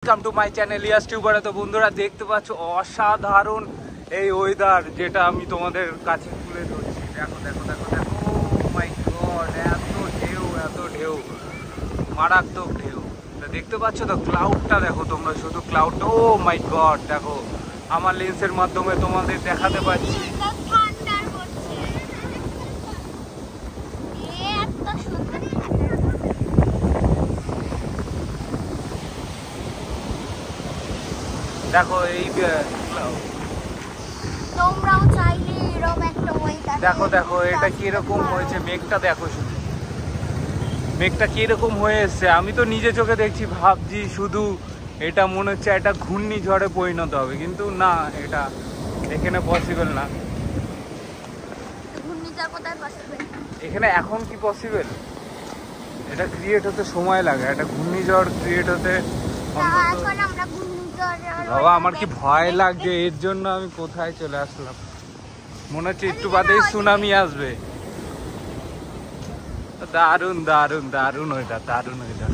Welcome to my channel ইয়াস টিউবারে। তো বন্ধুরা দেখতে পাচ্ছ অসাধারণ এই ওয়েদার, যেটা আমি তোমাদের কাছে তুলে ধরছি। দেখো দেখো দেখো দেখো, ও মাই গড, এত ঢেউ, মারাত্মক ঢেউ। দেখতে পাচ্ছ তো ক্লাউডটা, দেখো তোমরা শুধু ক্লাউডটা। ও মাই গড, দেখো আমার লেন্সের মাধ্যমে তোমাদের দেখাতে পাচ্ছি। দেখো এই তোমরাও চাইলে এরকম একটা ওয়েদার দেখো দেখো এটা কিরকম হয়েছে, মেঘটা দেখো শুধু, মেঘটা কিরকম হয়ে এসছে। আমি তো নিজে চোখে দেখছি, ভাবছি শুধু এটা মনে হচ্ছে একটা ঘূর্ণিঝড়ে পরিণত হবে, কিন্তু না, এটা এখানে পসিবল না। ঘূর্ণিঝড় কোথায় পসিবল? এখানে এখন কি পসিবল? এটা ক্রিয়েট হতে সময় লাগে, একটা ঘূর্ণিঝড় ক্রিয়েট হতে। এখন আমরা বাবা আমার কি ভয় লাগছে, এর জন্য আমি কোথায় চলে আসলাম। মনে হচ্ছে একটু বাদেই সুনামি আসবে। দারুণ দারুণ দারুণ ওইটা, দারুণ ওইটা।